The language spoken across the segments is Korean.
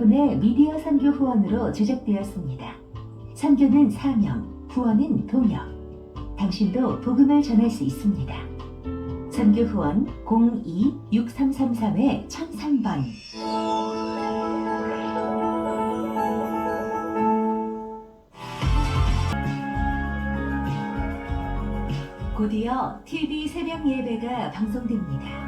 여러분의 미디어 선교 후원으로 제작되었습니다. 선교는 사명, 후원은 동역. 당신도 복음을 전할 수 있습니다. 선교 후원 02-6333-1003번. 곧이어 TV 새벽 예배가 방송됩니다.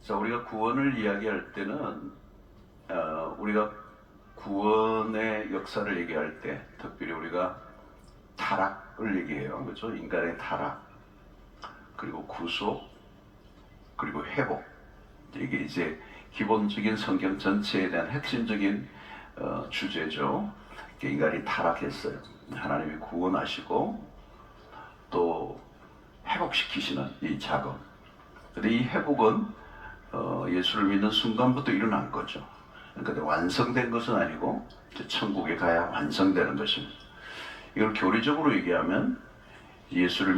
자, 우리가 구원을 이야기할 때는 우리가 구원의 역사를 얘기할 때 특별히 우리가 타락을 얘기해요. 그렇죠? 인간의 타락, 그리고 구속, 그리고 회복. 이게 이제 기본적인 성경 전체에 대한 핵심적인 주제죠. 인간이 타락했어요. 하나님이 구원하시고 또 회복시키시는 이 작업. 근데 이 회복은 예수를 믿는 순간부터 일어난 거죠. 그러니까 완성된 것은 아니고 천국에 가야 완성되는 것입니다. 이걸 교리적으로 얘기하면 예수를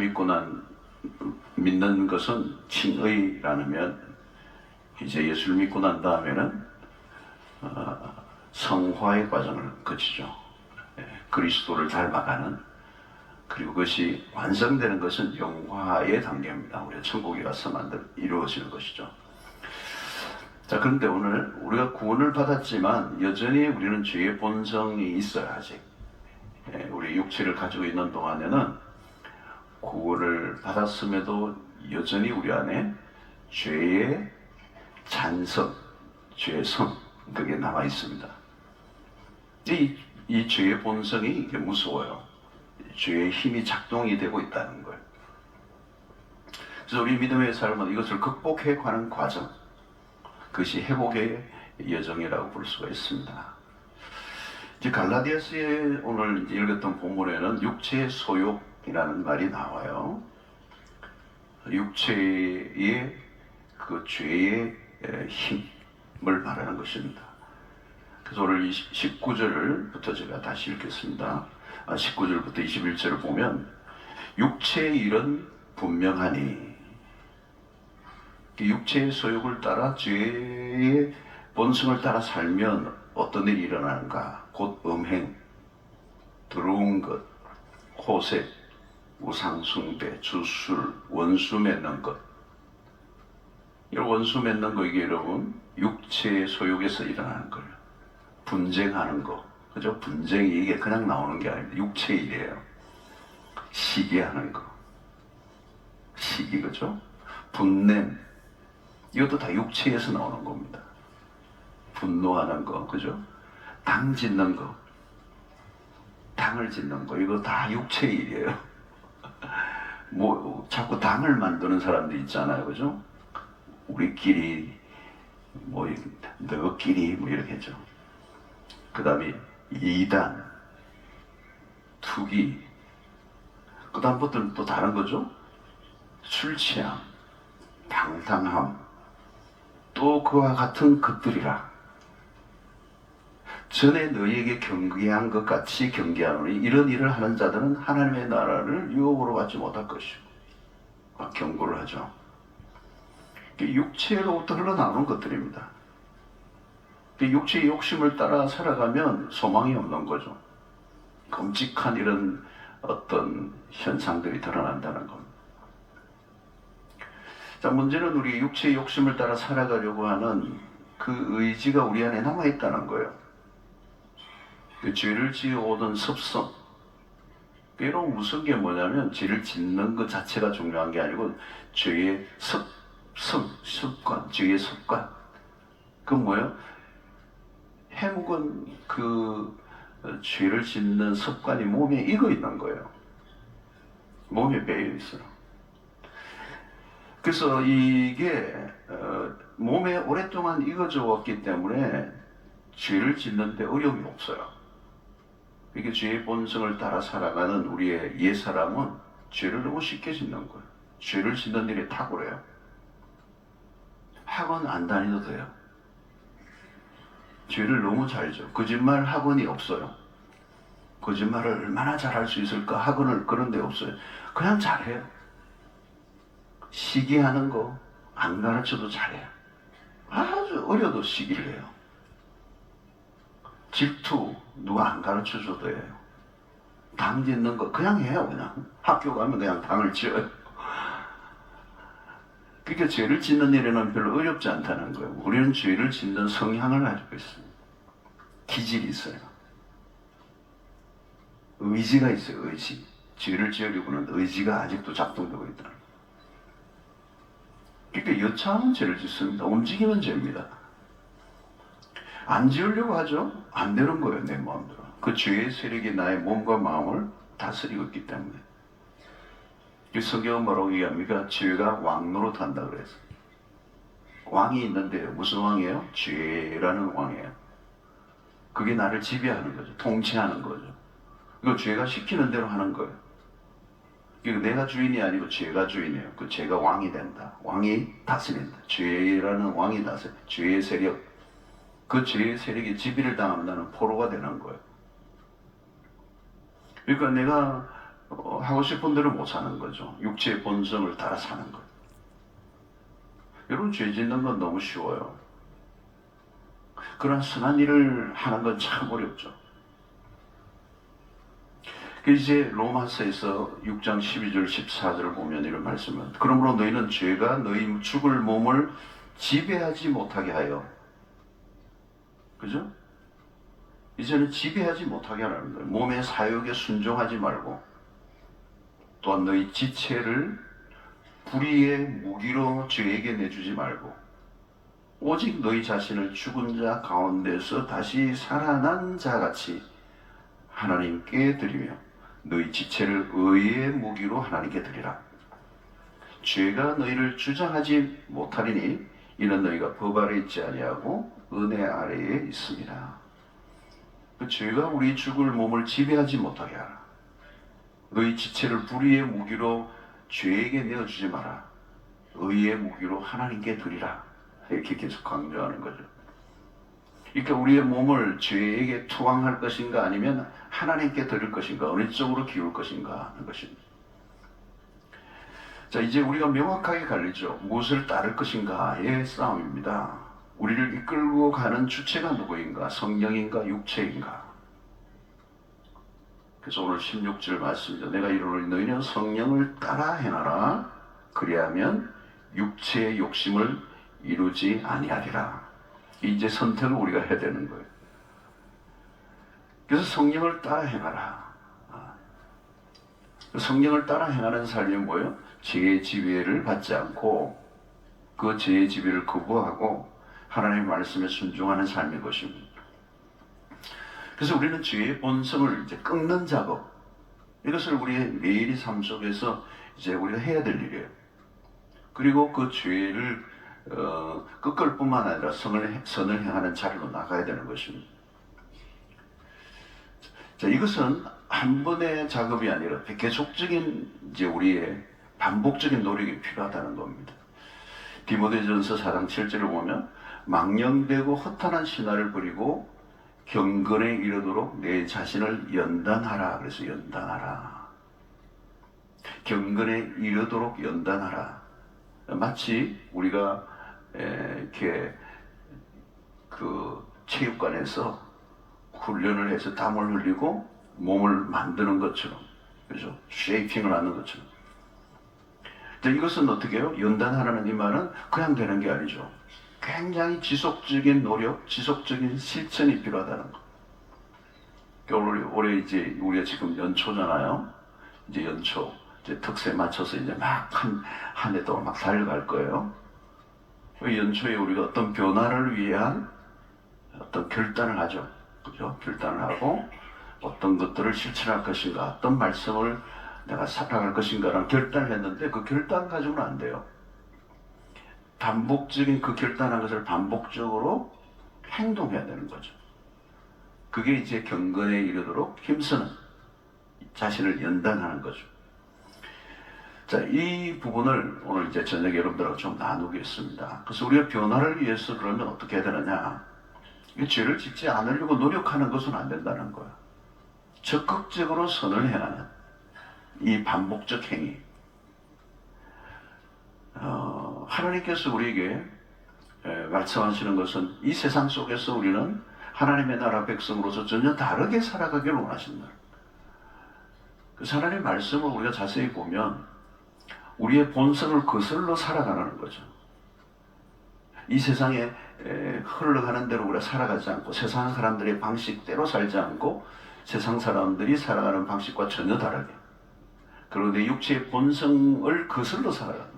믿는 것은 칭의라면 이제 예수를 믿고 난 다음에는 성화의 과정을 거치죠. 그리스도를 닮아가는, 그리고 그것이 완성되는 것은 영화의 단계입니다. 우리가 천국에 가서만 이루어지는 것이죠. 자, 그런데 오늘 우리가 구원을 받았지만 여전히 우리는 죄의 본성이 있어요. 아직 우리 육체를 가지고 있는 동안에는 구원을 받았음에도 여전히 우리 안에 죄의 잔성, 죄의 성, 그게 남아 있습니다. 이 죄의 본성이 이게 무서워요. 죄의 힘이 작동이 되고 있다는 거예요. 그래서 우리 믿음의 삶은 이것을 극복해 가는 과정, 그것이 회복의 여정이라고 볼 수가 있습니다. 이제 갈라디아서에 오늘 읽었던 본문에는 육체의 소욕이라는 말이 나와요. 육체의 그 죄의 힘을 말하는 것입니다. 그래서 오늘 19절부터 제가 다시 읽겠습니다. 19절부터 21절을 보면 육체의 일은 분명하니, 육체의 소욕을 따라 죄의 본성을 따라 살면 어떤 일이 일어나는가? 곧 음행, 더러운 것, 호색, 우상숭배, 주술, 원수 맺는 것. 이 원수 맺는 거, 이게 여러분 육체의 소욕에서 일어나는 거예요. 분쟁하는 거, 그죠? 분쟁이 이게 그냥 나오는 게 아닙니다. 육체의 일이에요. 시기하는 거, 시기, 그죠? 분냄, 이것도 다 육체에서 나오는 겁니다. 분노하는 거, 그죠? 당 짓는 거, 당을 짓는 거, 이거 다 육체의 일이에요. 뭐 자꾸 당을 만드는 사람들 있잖아요, 그죠? 우리끼리, 뭐 너끼리, 뭐 이렇게 했죠. 그 다음에 이단, 투기, 그 다음부터는 또 다른 거죠. 술 취함, 방탕함, 또 그와 같은 것들이라. 전에 너희에게 경계한 것 같이 경계하노니 이런 일을 하는 자들은 하나님의 나라를 유업으로 받지 못할 것이고, 경고를 하죠. 육체로부터 흘러나오는 것들입니다. 육체의 욕심을 따라 살아가면 소망이 없는 거죠. 끔찍한 이런 어떤 현상들이 드러난다는 겁니다. 자, 문제는 우리 육체의 욕심을 따라 살아가려고 하는 그 의지가 우리 안에 남아있다는 거예요. 그 죄를 지어오던 습성. 여러분, 무서운 게 뭐냐면 죄를 짓는 것 자체가 중요한 게 아니고 죄의 죄의 습관. 그 뭐예요? 해묵은 그 죄를 짓는 습관이 몸에 익어 있는 거예요. 몸에 배어 있어요. 그래서 이게 몸에 오랫동안 익어져 왔기 때문에 죄를 짓는데 어려움이 없어요. 이게 죄의 본성을 따라 살아가는 우리의 옛사람은 죄를 너무 쉽게 짓는 거예요. 죄를 짓는 일이 탁월해요. 학원 안 다니도 돼요. 죄를 너무 잘 져. 거짓말 학원이 없어요. 거짓말을 얼마나 잘할 수 있을까? 학원을 그런 데 없어요. 그냥 잘해요. 시기하는 거 안 가르쳐도 잘해요. 아주 어려도 시기를 해요. 질투 누가 안 가르쳐줘도 해요. 당 짓는 거 그냥 해요. 그냥 학교 가면 그냥 당을 지어요. 그러니까 죄를 짓는 일에는 별로 어렵지 않다는 거예요. 우리는 죄를 짓는 성향을 가지고 있습니다. 기질이 있어요. 의지가 있어요. 의지. 죄를 지으려고는 의지가 아직도 작동되고 있다는 거예요. 그러니까 여차하면 죄를 짓습니다. 움직이면 죄입니다. 안 지으려고 하죠. 안 되는 거예요. 내 마음대로. 그 죄의 세력이 나의 몸과 마음을 다스리고 있기 때문에. 성경은 뭐라고 얘기합니까? 죄가 왕 노릇한다 그래서. 왕이 있는데 무슨 왕이에요? 죄라는 왕이에요. 그게 나를 지배하는 거죠. 통치하는 거죠. 이거 죄가 시키는 대로 하는 거예요. 내가 주인이 아니고 죄가 주인이에요. 그 죄가 왕이 된다. 왕이 다스린다. 죄라는 왕이 다스려. 죄의 세력. 그 죄의 세력이 지배를 당하면 나는 포로가 되는 거예요. 그러니까 내가 하고 싶은 대로 못 사는 거죠. 육체의 본성을 따라 사는 거예요. 여러분, 죄 짓는 건 너무 쉬워요. 그런 선한 일을 하는 건 참 어렵죠. 이제 로마서에서 6장 12절 14절을 보면 이런 말씀은, 그러므로 너희는 죄가 너희 죽을 몸을 지배하지 못하게 하여, 그죠? 이제는 지배하지 못하게 하라는 거예요. 몸의 사욕에 순종하지 말고, 또한 너희 지체를 불의의 무기로 죄에게 내주지 말고, 오직 너희 자신을 죽은 자 가운데서 다시 살아난 자같이 하나님께 드리며 너희 지체를 의의 무기로 하나님께 드리라. 죄가 너희를 주장하지 못하리니 이는 너희가 법 아래 있지 아니하고 은혜 아래에 있습니다. 그 죄가 우리 죽을 몸을 지배하지 못하게 하라. 너희 지체를 불의의 무기로 죄에게 내어주지 마라. 의의 무기로 하나님께 드리라. 이렇게 계속 강조하는 거죠. 그러니까 우리의 몸을 죄에게 투항할 것인가 아니면 하나님께 드릴 것인가, 어느 쪽으로 기울 것인가 하는 것입니다. 자, 이제 우리가 명확하게 갈리죠. 무엇을 따를 것인가의 싸움입니다. 우리를 이끌고 가는 주체가 누구인가? 성령인가? 육체인가? 그래서 오늘 16절 말씀입니다. 내가 이르노니 너희는 성령을 따라 행하라. 그리하면 육체의 욕심을 이루지 아니하리라. 이제 선택을 우리가 해야 되는 거예요. 그래서 성령을 따라 행하라. 성령을 따라 행하는 삶이 뭐예요? 죄의 지배를 받지 않고 그 죄의 지배를 거부하고 하나님의 말씀에 순종하는 삶인 것입니다. 그래서 우리는 죄의 본성을 이제 꺾는 작업, 이것을 우리의 매일의 삶 속에서 이제 우리가 해야 될 일이에요. 그리고 그 죄를 꺾을 뿐만 아니라 선을 행하는 자리로 나가야 되는 것입니다. 자, 이것은 한 번의 작업이 아니라 계속적인 이제 우리의 반복적인 노력이 필요하다는 겁니다. 디모데전서 4장 7절을 보면 망령되고 허탄한 신화를 버리고 경건에 이르도록 내 자신을 연단하라. 그래서 연단하라. 경건에 이르도록 연단하라. 마치 우리가 이렇게 그 체육관에서 훈련을 해서 땀을 흘리고 몸을 만드는 것처럼, 그죠? 쉐이핑을 하는 것처럼. 이것은 어떻게 해요? 연단하라는 이 말은 그냥 되는 게 아니죠. 굉장히 지속적인 노력, 지속적인 실천이 필요하다는 거. 올해 이제 우리가 지금 연초잖아요. 이제 연초, 이제 특세 맞춰서 이제 막 한 해 동안 막 달려갈 거예요. 연초에 우리가 어떤 변화를 위한 어떤 결단을 하죠. 그죠? 결단을 하고 어떤 것들을 실천할 것인가, 어떤 말씀을 내가 살아갈 것인가라는 결단을 했는데 그 결단 가지고는 안 돼요. 반복적인 그 결단한 것을 반복적으로 행동해야 되는 거죠. 그게 이제 경건에 이르도록 힘쓰는 자신을 연단하는 거죠. 자, 이 부분을 오늘 이제 저녁에 여러분들하고 좀 나누겠습니다. 그래서 우리가 변화를 위해서 그러면 어떻게 해야 되느냐? 죄를 짓지 않으려고 노력하는 것은 안 된다는 거야. 적극적으로 선을 행하는 이 반복적 행위. 하나님께서 우리에게 말씀하시는 것은 이 세상 속에서 우리는 하나님의 나라 백성으로서 전혀 다르게 살아가기를 원하신다. 그 하나님의 말씀을 우리가 자세히 보면 우리의 본성을 거슬러 살아가는 거죠. 이 세상에 흘러가는 대로 우리가 살아가지 않고 세상 사람들의 방식대로 살지 않고 세상 사람들이 살아가는 방식과 전혀 다르게, 그리고 내 육체의 본성을 거슬러 살아가는,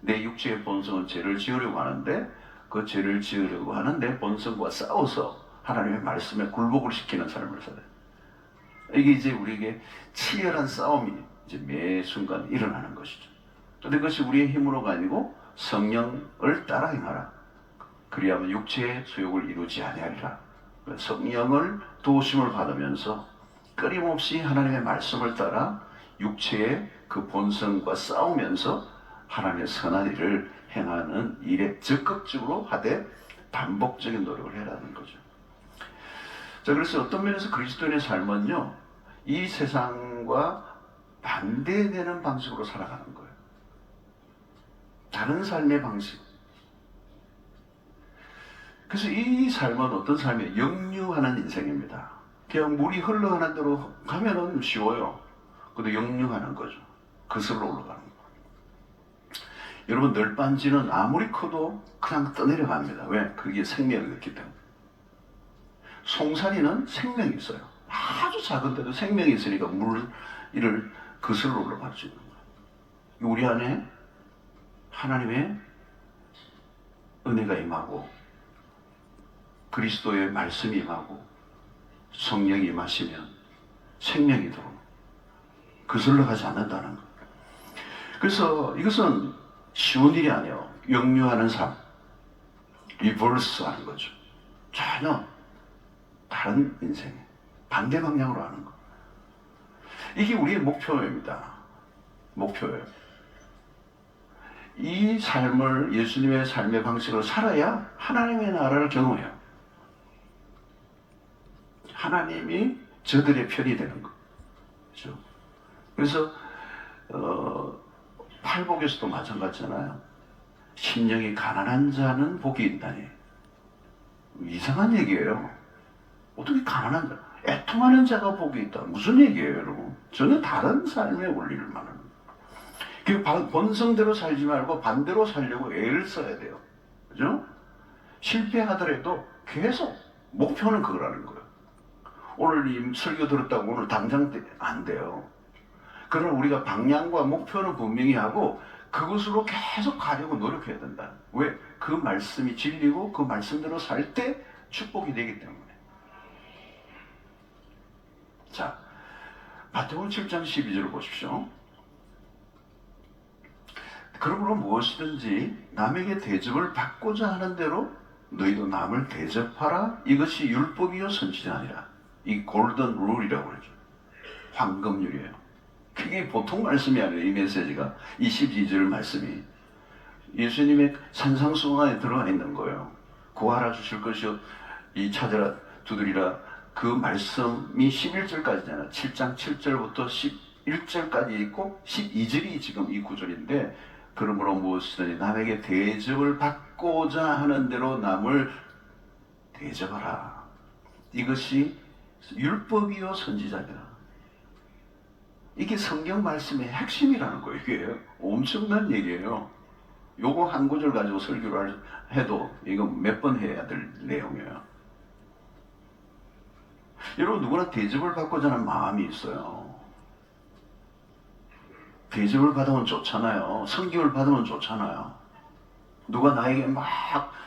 내 육체의 본성은 죄를 지으려고 하는데 그 죄를 지으려고 하는 내 본성과 싸워서 하나님의 말씀에 굴복을 시키는 삶을 살아요. 이게 이제 우리에게 치열한 싸움이 이제 매 순간 일어나는 것이죠. 그런데 그것이 우리의 힘으로가 아니고 성령을 따라 행하라. 그리하면 육체의 소욕을 이루지 아니하리라. 성령을 도우심을 받으면서 끊임없이 하나님의 말씀을 따라 육체의 그 본성과 싸우면서 하나님의 선한 일을 행하는 일에 적극적으로 하되 반복적인 노력을 해라는 거죠. 자, 그래서 어떤 면에서 그리스도인의 삶은요, 이 세상과 반대되는 방식으로 살아가는 거예요. 다른 삶의 방식. 그래서 이 삶은 어떤 삶이에요? 역류하는 인생입니다. 그냥 물이 흘러가는 대로 가면은 쉬워요. 근데 역류하는 거죠. 거슬러 올라가는 거예요. 여러분, 널빤지는 아무리 커도 그냥 떠내려갑니다. 왜? 그게 생명이 있기 때문에. 송사리는 생명이 있어요. 아주 작은데도 생명이 있으니까 물 이를 거슬러 올라갈 수 있는 거예요. 우리 안에 하나님의 은혜가 임하고 그리스도의 말씀이 임하고 성령이 임하시면 생명이 들어오고 거슬러 가지 않는다는 거예요. 그래서 이것은 쉬운 일이 아니에요. 역류하는 삶, 리버스 하는 거죠. 전혀 다른 인생, 반대 방향으로 하는 거. 이게 우리의 목표입니다. 목표예요. 이 삶을 예수님의 삶의 방식으로 살아야 하나님의 나라를 경험해요. 하나님이 저들의 편이 되는 거. 그렇죠? 그래서 팔복에서도 마찬가지잖아요. 심령이 가난한 자는 복이 있다니. 이상한 얘기예요. 어떻게 가난한 자, 애통하는 자가 복이 있다. 무슨 얘기예요, 여러분? 전혀 다른 삶의 원리를 말하는 거예요. 그 본성대로 살지 말고 반대로 살려고 애를 써야 돼요. 그죠? 실패하더라도 계속 목표는 그거라는 거예요. 오늘 이 설교 들었다고 오늘 당장 안 돼요. 그러나 우리가 방향과 목표는 분명히 하고 그것으로 계속 가려고 노력해야 된다. 왜? 그 말씀이 진리고 그 말씀대로 살 때 축복이 되기 때문에. 자, 마태복음 7장 12절을 보십시오. 그러므로 무엇이든지 남에게 대접을 받고자 하는 대로 너희도 남을 대접하라. 이것이 율법이요 선지자 아니라. 이 골든 룰이라고 그러죠. 황금률이에요. 그게 보통 말씀이 아니에요. 이 메시지가. 이 12절 말씀이 예수님의 산상수훈 안에 들어가 있는 거예요. 구하라 주실 것이요 이 찾으라 두드리라. 그 말씀이 11절까지잖아요. 7장 7절부터 11절까지 있고 12절이 지금 이 구절인데, 그러므로 무엇이든지 남에게 대접을 받고자 하는 대로 남을 대접하라. 이것이 율법이요 선지자니라. 이게 성경 말씀의 핵심이라는 거예요. 이게 엄청난 얘기예요. 요거 한 구절 가지고 설교를 해도 이거 몇 번 해야 될 내용이에요. 여러분, 누구나 대접을 받고자 하는 마음이 있어요. 대접을 받으면 좋잖아요. 성경을 받으면 좋잖아요. 누가 나에게 막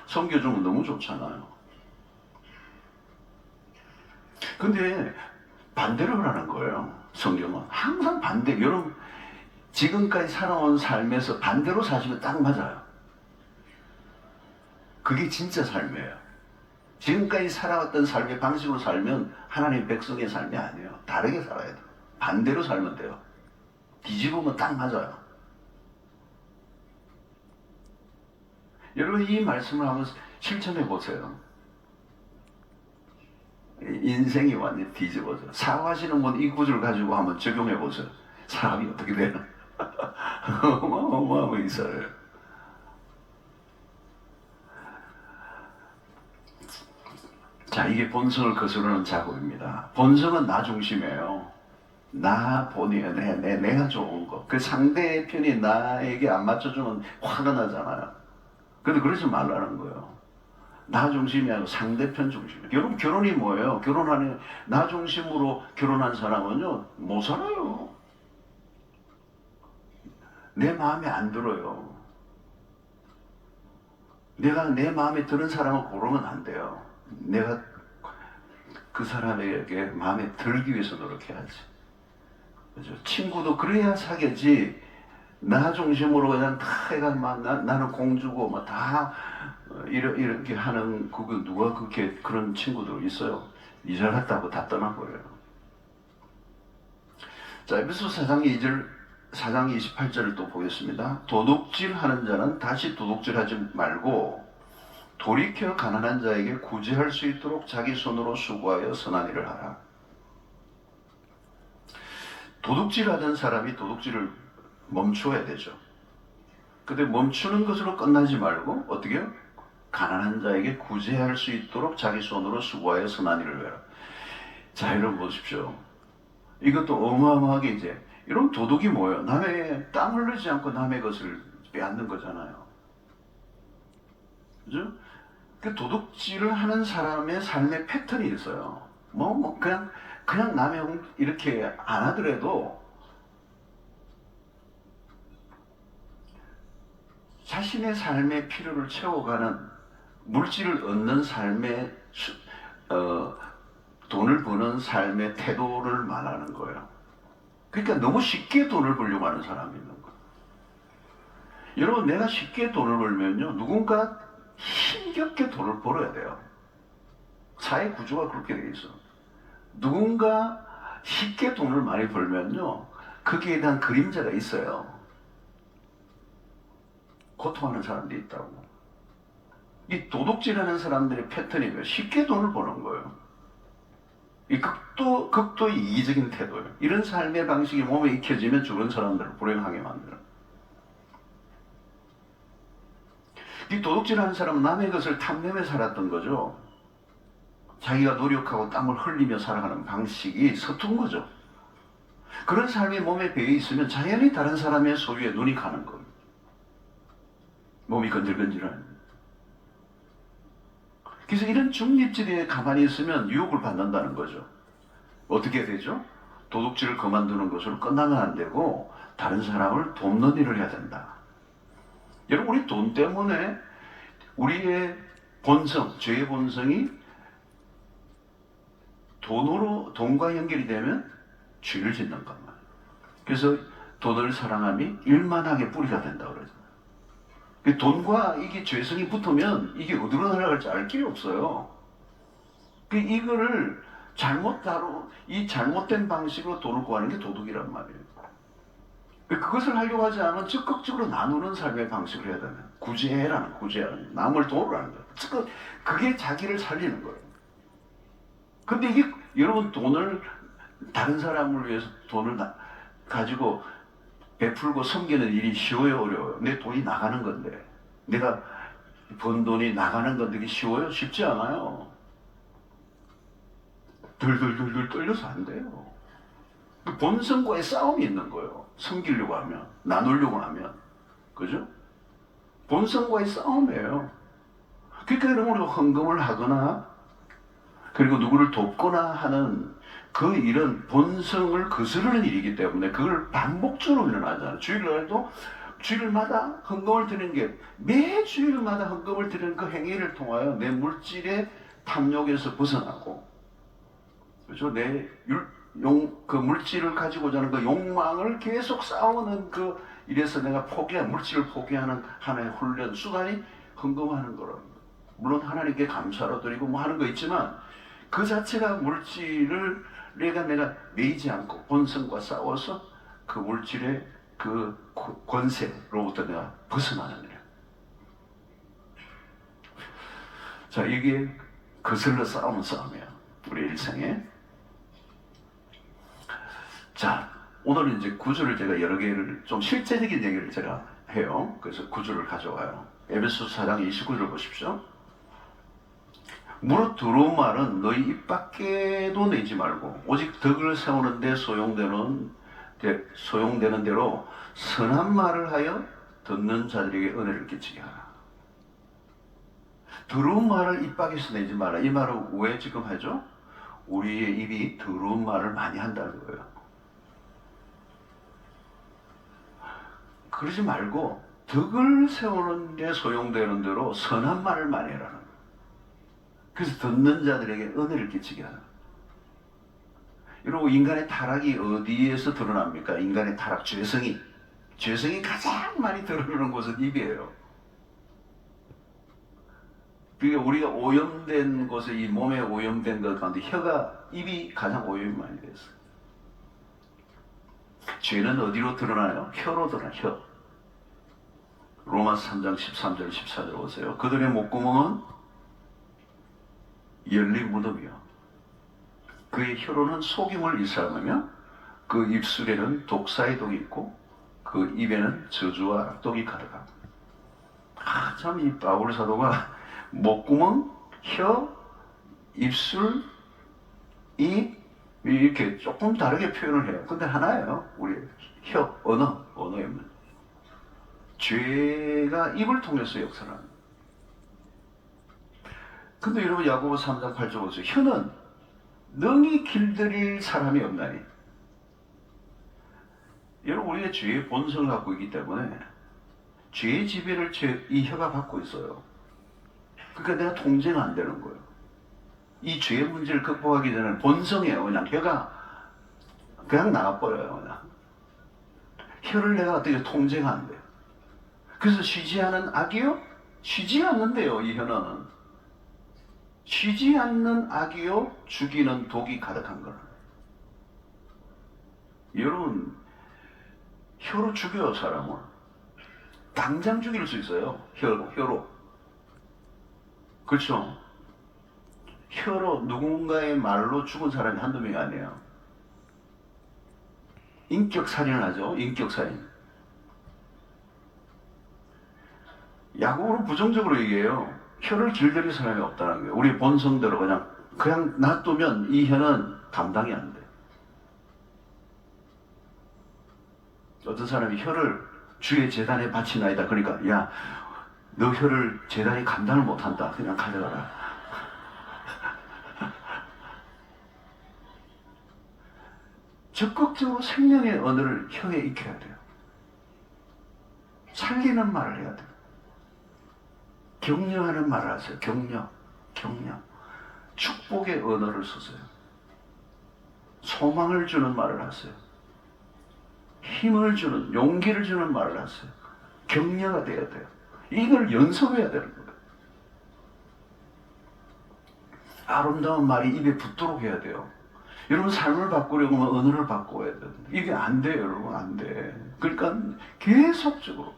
섬겨주면 너무 좋잖아요. 근데 반대로 하라는 거예요. 성경은 항상 반대. 여러분 지금까지 살아온 삶에서 반대로 사시면 딱 맞아요. 그게 진짜 삶이에요. 지금까지 살아왔던 삶의 방식으로 살면 하나님 백성의 삶이 아니에요. 다르게 살아야 돼요. 반대로 살면 돼요. 뒤집으면 딱 맞아요. 여러분 이 말씀을 한번 실천해 보세요. 인생이 완전히 뒤집어져. 사고하시는 분 이 구절을 가지고 한번 적용해 보세요. 사람이 어떻게 되나? 어마어마하게 있어요. 자, 이게 본성을 거스르는 작업입니다. 본성은 나 중심이에요. 나 본이에요. 내가 좋은 거. 그 상대의 편이 나에게 안 맞춰주면 화가 나잖아요. 근데 그러지 말라는 거예요. 나 중심이 아니고 상대편 중심. 여러분 결혼이 뭐예요? 결혼하는 나 중심으로 결혼한 사람은요 못 살아요. 내 마음에 안 들어요. 내가 내 마음에 드는 사람을 고르면 안 돼요. 내가 그 사람에게 마음에 들기 위해서 노력해야지. 그죠? 친구도 그래야 사귀지. 나 중심으로 그냥 다 해가 막 나는 공주고 막 다 이렇게 하는 그거 누가 그렇게 그런 친구들 있어요. 이절했다고 다 떠나버려요. 자, 에베소 4장 2절 4장 28절을 또 보겠습니다. 도둑질하는 자는 다시 도둑질하지 말고 돌이켜 가난한 자에게 구제할 수 있도록 자기 손으로 수고하여 선한 일을 하라. 도둑질하던 사람이 도둑질을 멈춰야 되죠. 근데 멈추는 것으로 끝나지 말고 어떻게 해요? 가난한 자에게 구제할 수 있도록 자기 손으로 수고하여 선한 일을 해라. 자, 여러분 보십시오. 이것도 어마어마하게 이제 이런 도둑이 뭐예요? 남의 땀 흘리지 않고 남의 것을 빼앗는 거잖아요. 그죠? 그 도둑질을 하는 사람의 삶의 패턴이 있어요. 그냥 남의 이렇게 안 하더라도 자신의 삶의 필요를 채워가는 물질을 얻는 삶의 돈을 버는 삶의 태도를 말하는 거예요. 그러니까 너무 쉽게 돈을 벌려고 하는 사람이 있는 거예요. 여러분 내가 쉽게 돈을 벌면요 누군가 힘겹게 돈을 벌어야 돼요. 사회 구조가 그렇게 돼 있어. 누군가 쉽게 돈을 많이 벌면요 거기에 대한 그림자가 있어요. 고통하는 사람들이 있다고. 이 도둑질하는 사람들의 패턴이 뭐예요? 쉽게 돈을 버는 거예요. 이 극도 이기적인 태도예요. 이런 삶의 방식이 몸에 익혀지면 주변 사람들을 불행하게 만들어요. 이 도둑질하는 사람은 남의 것을 탐내며 살았던 거죠. 자기가 노력하고 땀을 흘리며 살아가는 방식이 서툰 거죠. 그런 삶이 몸에 배어 있으면 자연히 다른 사람의 소유에 눈이 가는 거예요. 몸이 건질건질한. 그래서 이런 중립지대에 가만히 있으면 유혹을 받는다는 거죠. 어떻게 되죠? 도둑질을 그만두는 것으로 끝나면 안 되고 다른 사람을 돕는 일을 해야 된다. 여러분 우리 돈 때문에 우리의 본성, 죄의 본성이 돈과 연결이 되면 죄를 짓는 것만. 그래서 돈을 사랑함이 일만하게 뿌리가 된다고 그러죠. 돈과 이게 죄성이 붙으면 이게 어디로 날아갈지 알 길이 없어요. 이거를 이 잘못된 방식으로 돈을 구하는 게 도둑이란 말이에요. 그것을 하려고 하지 않으면 적극적으로 나누는 삶의 방식을 해야 되면 구제하는 남을 도우라는 거예요. 그게 자기를 살리는 거예요. 근데 이게 여러분 돈을 다른 사람을 위해서 돈을 가지고 베풀고 섬기는 일이 쉬워요, 어려워요? 내 돈이 나가는 건데, 내가 번 돈이 나가는 건데 이게 쉬워요? 쉽지 않아요. 덜덜덜덜 떨려서 안 돼요. 본성과의 싸움이 있는 거예요. 섬기려고 하면, 나누려고 하면, 그죠? 본성과의 싸움이에요. 그러니까 여러분 우리가 헌금을 하거나 그리고 누구를 돕거나 하는 그 일은 본성을 거스르는 일이기 때문에 그걸 반복적으로 일어나잖아요. 주일날도 주일마다 헌금을 드리는 게 매 주일마다 헌금을 드리는 그 행위를 통하여 내 물질의 탐욕에서 벗어나고 그렇죠? 그 물질을 가지고자 하는 그 욕망을 계속 싸우는 그 이래서 내가 물질을 포기하는 하나의 훈련 수단이 헌금하는 거라는 거예요. 물론 하나님께 감사로 드리고 뭐 하는 거 있지만 그 자체가 물질을 내가 매이지 않고 본성과 싸워서 그 물질의 그 권세로부터 내가 벗어나는 거예요. 자, 이게 거슬러 싸우는 싸움이에요. 우리 일생에. 자, 오늘은 이제 구절을 제가 여러 개를 좀 실제적인 얘기를 제가 해요. 그래서 구절을 가져와요. 에베소서 4장 29절 보십시오. 무릇 들어온 말은 너희 입 밖에도 내지 말고 오직 덕을 세우는 데 소용되는 대로 선한 말을 하여 듣는 자들에게 은혜를 끼치게 하라. 더러운 말을 입 밖에서 내지 마라. 이 말은 왜 지금 하죠? 우리의 입이 더러운 말을 많이 한다는 거예요. 그러지 말고 덕을 세우는 데 소용되는 대로 선한 말을 많이 해라는 거예요. 그래서 듣는 자들에게 은혜를 끼치게 하라. 여러분, 인간의 타락이 어디에서 드러납니까? 인간의 타락, 죄성이 가장 많이 드러나는 곳은 입이에요. 그러니까 우리가 오염된 곳에, 이 몸에 오염된 것 가운데 입이 가장 오염이 많이 됐어요. 죄는 어디로 드러나요? 혀로 드러나요. 혀. 로마서 3장 13절 14절 보세요. 그들의 목구멍은 열린 무덤이요. 그의 혀로는 속임을 일삼으며 그 입술에는 독사의 독이 있고 그 입에는 저주와 악독이 가득하고. 참 이 바울 사도가 목구멍, 혀, 입술, 입 이렇게 조금 다르게 표현을 해요. 근데 하나예요. 우리 언어의 문. 죄가 입을 통해서 역사합니다. 근데 여러분 야고보 3장 8절 보세요. 혀는 능히 길들일 사람이 없나니. 여러분 우리가 죄의 본성을 갖고 있기 때문에 죄의 지배를 이 혀가 받고 있어요. 그러니까 내가 통제가 안 되는 거예요. 이 죄의 문제를 극복하기 전에는 본성이에요. 그냥 혀가 그냥 나가버려요. 그냥. 혀를 내가 어떻게 통제가 안 돼요. 그래서 쉬지 않은 악이요? 쉬지 않는데요. 이 혀는. 쉬지 않는 악이요 죽이는 독이 가득한 거라. 여러분 혀로 죽여요 사람을. 당장 죽일 수 있어요. 혀로. 그렇죠? 혀로 누군가의 말로 죽은 사람이 한두 명이 아니에요. 인격살인을 하죠. 인격살인. 야고보는 부정적으로 얘기해요. 혀를 길들일 사람이 없다는 거예요. 우리 본성대로 그냥 놔두면 이 혀는 감당이 안 돼. 어떤 사람이 혀를 주의 제단에 바치나이다. 그러니까 야, 너 혀를 제단이 감당을 못한다. 그냥 가져가라. 적극적으로 생명의 언어를 혀에 익혀야 돼요. 살리는 말을 해야 돼요. 격려하는 말을 하세요. 격려. 축복의 언어를 쓰세요. 소망을 주는 말을 하세요. 힘을 주는, 용기를 주는 말을 하세요. 격려가 돼야 돼요. 이걸 연습해야 되는 거예요. 아름다운 말이 입에 붙도록 해야 돼요. 여러분 삶을 바꾸려고 하면 언어를 바꿔야 돼요. 이게 안 돼요, 여러분. 안 돼. 그러니까 계속적으로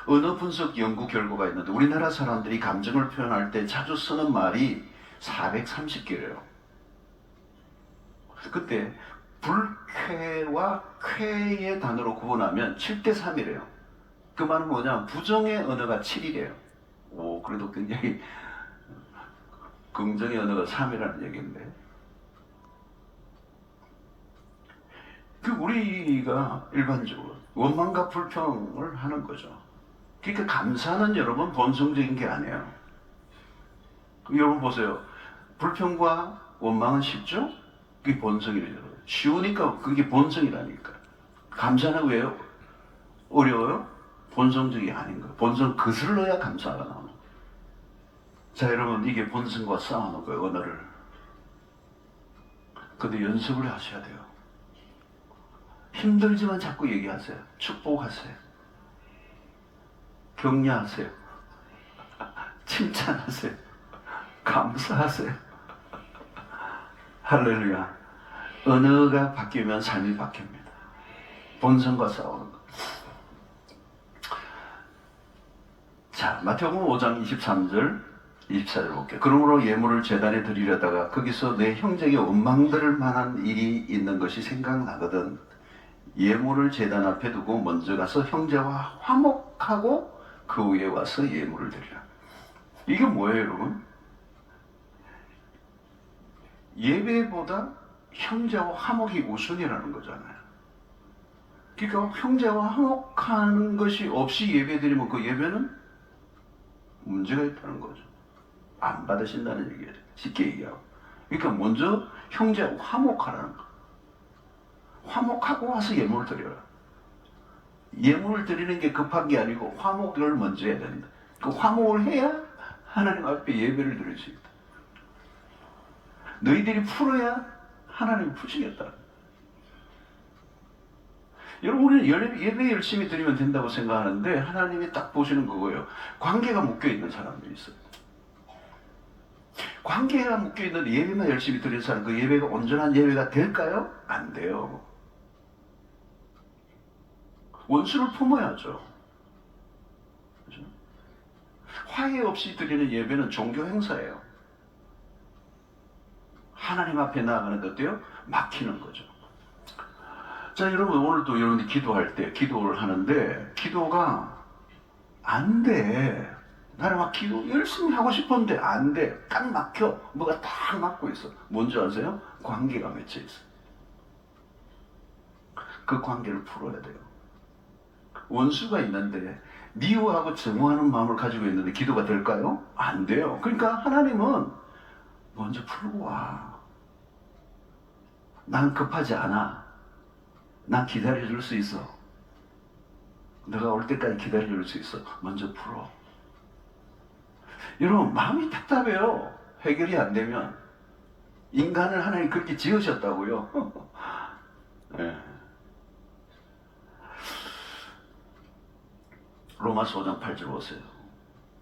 언어 분석 연구 결과가 있는데 우리나라 사람들이 감정을 표현할 때 자주 쓰는 말이 430개래요. 그때 불쾌와 쾌의 단어로 구분하면 7대3이래요. 그 말은 뭐냐? 부정의 언어가 7이래요. 오, 그래도 굉장히 긍정의 언어가 3이라는 얘기인데. 우리가 일반적으로 원망과 불평을 하는 거죠. 그러니까 감사는 여러분 본성적인 게 아니에요. 여러분 보세요. 불평과 원망은 쉽죠? 그게 본성이래요. 쉬우니까 그게 본성이라니까. 감사는 왜요? 어려워요? 본성적이 아닌 거예요. 본성 거슬러야 감사가 나오는 거예요. 자, 여러분, 이게 본성과 싸우는 거예요, 언어를. 근데 연습을 하셔야 돼요. 힘들지만 자꾸 얘기하세요. 축복하세요. 격려하세요. 칭찬하세요. 감사하세요. 할렐루야. 언어가 바뀌면 삶이 바뀝니다. 본성과 싸우는 것. 자, 마태복음 5장 23절 24절 볼게요. 그러므로 예물을 제단에 드리려다가 거기서 내 형제에게 원망들을 만한 일이 있는 것이 생각나거든 예물을 제단 앞에 두고 먼저 가서 형제와 화목하고 그 위에 와서 예물을 드리라. 이게 뭐예요, 여러분? 예배보다 형제와 화목이 우선이라는 거잖아요. 그러니까 형제와 화목하는 것이 없이 예배 드리면 그 예배는 문제가 있다는 거죠. 안 받으신다는 얘기예요. 쉽게 얘기하고. 그러니까 먼저 형제와 화목하라는 거. 화목하고 와서 예물을 드려라. 예물을 드리는 게 급한 게 아니고 화목을 먼저 해야 된다. 그 화목을 해야 하나님 앞에 예배를 드릴 수 있다. 너희들이 풀어야 하나님이 푸시겠다. 여러분, 우리는 예배 열심히 드리면 된다고 생각하는데 하나님이 딱 보시는 그거예요. 관계가 묶여있는 사람들이 있어요. 관계가 묶여있는 예배만 열심히 드리는 사람, 그 예배가 온전한 예배가 될까요? 안 돼요. 원수를 품어야죠. 그렇죠? 화해 없이 드리는 예배는 종교 행사예요. 하나님 앞에 나아가는 게 어때요? 막히는 거죠. 자, 여러분, 오늘도 여러분들이 기도할 때, 기도를 하는데, 기도가 안 돼. 나는 막 기도 열심히 하고 싶었는데 안 돼. 딱 막혀. 뭐가 딱 막고 있어. 뭔지 아세요? 관계가 맺혀 있어. 그 관계를 풀어야 돼요. 원수가 있는데 미워하고 증오하는 마음을 가지고 있는데 기도가 될까요? 안 돼요. 그러니까 하나님은 먼저 풀고 와. 난 급하지 않아. 난 기다려줄 수 있어. 너가 올 때까지 기다려줄 수 있어. 먼저 풀어. 여러분, 마음이 답답해요. 해결이 안 되면. 인간을 하나님 그렇게 지으셨다고요. 네. 로마서 5장 8절 보세요.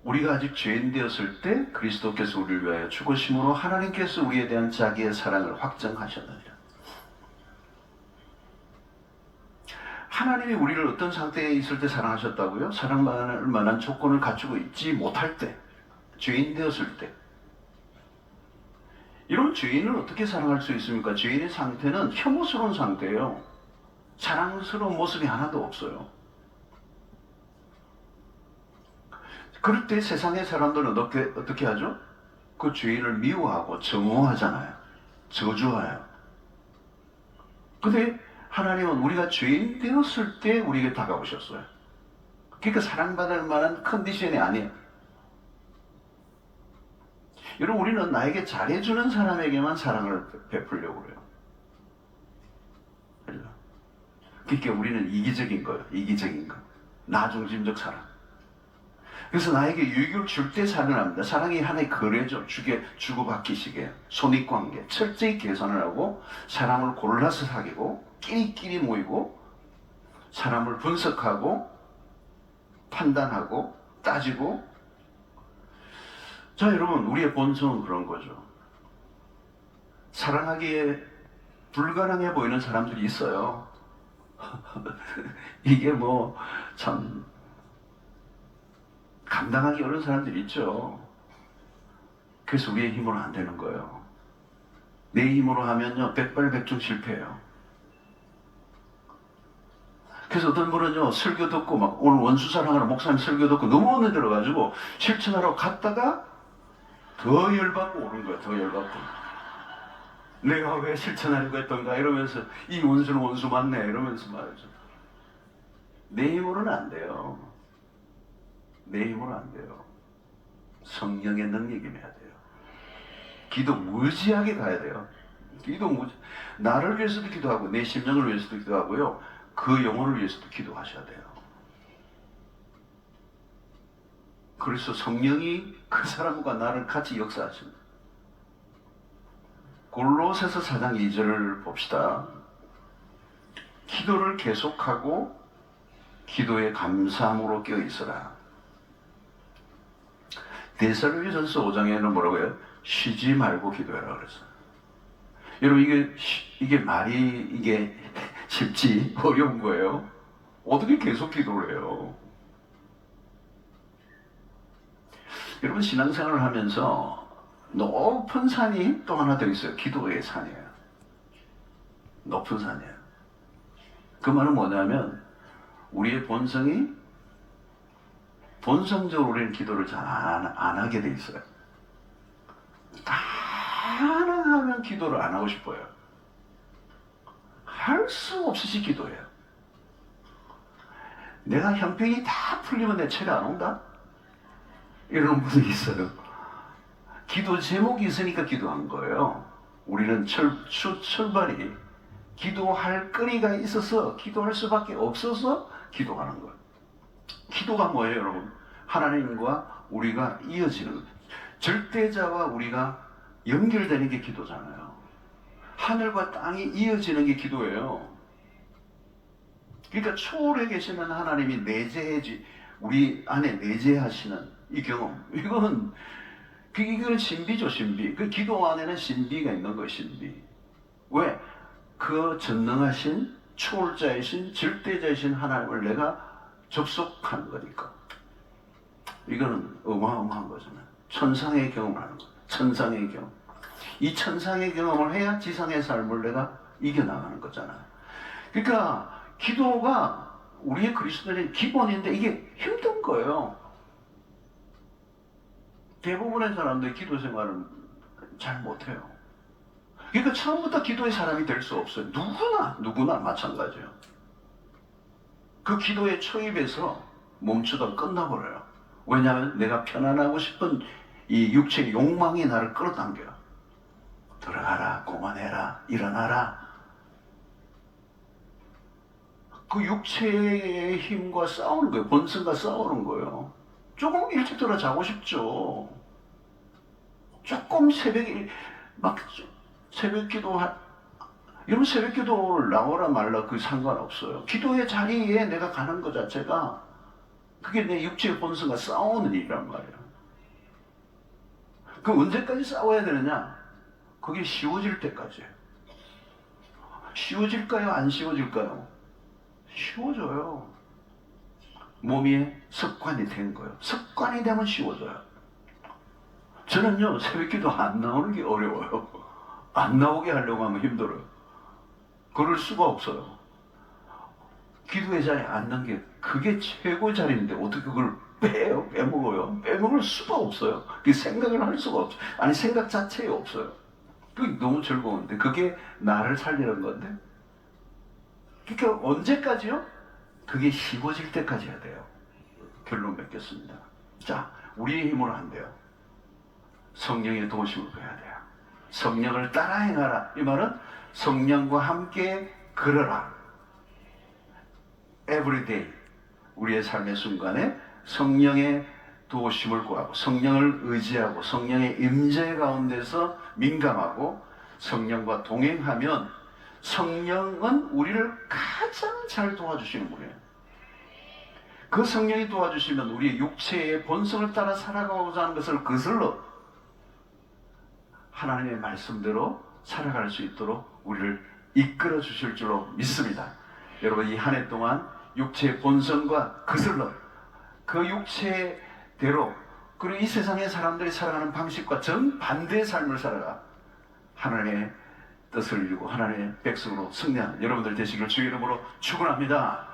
우리가 아직 죄인 되었을 때 그리스도께서 우리를 위하여 죽으심으로 하나님께서 우리에 대한 자기의 사랑을 확정하셨느니라. 하나님이 우리를 어떤 상태에 있을 때 사랑하셨다고요? 사랑받을 만한 조건을 갖추고 있지 못할 때, 죄인 되었을 때. 이런 죄인을 어떻게 사랑할 수 있습니까? 죄인의 상태는 혐오스러운 상태예요. 사랑스러운 모습이 하나도 없어요. 그럴 때 세상의 사람들은 어떻게 하죠? 그 죄인을 미워하고 증오하잖아요. 저주해요. 근데 하나님은 우리가 죄인 되었을 때 우리에게 다가오셨어요. 그러니까 사랑받을 만한 컨디션이 아니에요. 여러분, 우리는 나에게 잘해주는 사람에게만 사랑을 베풀려고 그래요. 그러니까 우리는 이기적인 거예요. 이기적인 거. 나중심적 사랑. 그래서 나에게 유익을 줄 때 사랑을 합니다. 사랑이 하나의 거래죠. 주고받기식이에요. 손익관계. 철저히 계산을 하고 사람을 골라서 사귀고 끼리끼리 모이고 사람을 분석하고 판단하고 따지고. 자, 여러분, 우리의 본성은 그런 거죠. 사랑하기에 불가능해 보이는 사람들이 있어요. 이게 뭐 참 감당하기 어려운 사람들이 있죠. 그래서 우리의 힘으로 안 되는 거예요. 내 힘으로 하면요, 백발백중 실패해요. 그래서 어떤 분은요, 설교 듣고 막 오늘 원수 사랑하는 목사님 설교 듣고 너무 언에 들어가지고 실천하러 갔다가 더 열받고 오는 거예요. 더 열받고. 내가 왜 실천하려고 했던가 이러면서 이 원수는 원수 맞네 이러면서 말이죠. 내 힘으로는 안 돼요. 내 힘으로 안 돼요. 성령의 능력이 돼야 돼요. 기도 무지하게 가야 돼요. 나를 위해서도 기도하고 내 심령을 위해서도 기도하고요. 그 영혼을 위해서도 기도하셔야 돼요. 그래서 성령이 그 사람과 나를 같이 역사하십니다. 골로새서 4장 2절을 봅시다. 기도를 계속하고 기도에 감사함으로 껴있어라. 데살로니가전서 5장에는 뭐라고요? 쉬지 말고 기도해라 그랬어요. 여러분 이게 말이 이게 쉽지 어려운 거예요. 어떻게 계속 기도를 해요? 여러분 신앙생활을 하면서 높은 산이 또 하나 더 있어요. 기도의 산이에요. 높은 산이에요. 그 말은 뭐냐면 우리의 본성적으로 우리는 기도를 잘 안 하게 돼 있어요. 가능하면 기도를 안 하고 싶어요. 할 수 없이 기도해요. 내가 형편이 다 풀리면 내 책에 안 온다? 이런 분이 있어요. 기도 제목이 있으니까 기도한 거예요. 우리는 출발이 기도할 거리가 있어서 기도할 수밖에 없어서 기도하는 거예요. 기도가 뭐예요, 여러분? 하나님과 우리가 이어지는, 절대자와 우리가 연결되는 게 기도잖아요. 하늘과 땅이 이어지는 게 기도예요. 그러니까 초월해 계시는 하나님이 우리 안에 내재하시는 이 경험, 이거는 신비죠, 신비. 그 기도 안에는 신비가 있는 거예요, 신비. 왜? 그 전능하신 초월자이신 절대자이신 하나님을 내가 접속하는 거니까. 이거는 어마어마한 거잖아요. 천상의 경험을 하는 거예요. 천상의 경험. 이 천상의 경험을 해야 지상의 삶을 내가 이겨나가는 거잖아요. 그러니까 기도가 우리의 그리스도인의 기본인데 이게 힘든 거예요. 대부분의 사람들이 기도 생활을 잘 못해요. 그러니까 처음부터 기도의 사람이 될 수 없어요. 누구나 마찬가지예요. 그 기도의 초입에서 멈추다 끝나버려요. 왜냐하면 내가 편안하고 싶은 이 육체의 욕망이 나를 끌어당겨요. 들어가라, 그만해라, 일어나라. 그 육체의 힘과 싸우는 거예요. 본성과 싸우는 거예요. 조금 일찍 들어 자고 싶죠. 조금 새벽 기도, 여러분 새벽 기도를 나오라 말라 그 상관없어요. 기도의 자리에 내가 가는 것 자체가 그게 내 육체의 본성과 싸우는 일이란 말이에요. 그 언제까지 싸워야 되느냐? 그게 쉬워질 때까지예요. 쉬워질까요? 안 쉬워질까요? 쉬워져요. 몸이 습관이 된 거예요. 습관이 되면 쉬워져요. 저는요, 새벽기도 안 나오는 게 어려워요. 안 나오게 하려고 하면 힘들어요. 그럴 수가 없어요. 기도의 자리에 앉는 게 그게 최고 자리인데 어떻게 그걸 빼먹어요? 빼먹을 수가 없어요. 그 생각을 할 수가 없어요. 아니, 생각 자체에 없어요. 그게 너무 즐거운데 그게 나를 살리는 건데. 그러니까 언제까지요? 그게 쉬워질 때까지 해야 돼요. 결론 맺겠습니다. 자, 우리의 힘으로 안 돼요. 성령의 도우심을 구해야 돼요. 성령을 따라 행하라. 이 말은 성령과 함께 걸어라. Everyday 우리의 삶의 순간에 성령의 도우심을 구하고 성령을 의지하고 성령의 임재 가운데서 민감하고 성령과 동행하면 성령은 우리를 가장 잘 도와주시는 분이에요. 그 성령이 도와주시면 우리의 육체의 본성을 따라 살아가고자 하는 것을 거슬러 하나님의 말씀대로 살아갈 수 있도록 우리를 이끌어 주실 줄로 믿습니다. 여러분, 이 한 해 동안 육체의 본성과 거슬러 그 육체대로 그리고 이 세상의 사람들이 살아가는 방식과 정반대의 삶을 살아가 하나님의 뜻을 이루고 하나님의 백성으로 승리하는 여러분들 되시길 주의 이름으로 축원합니다.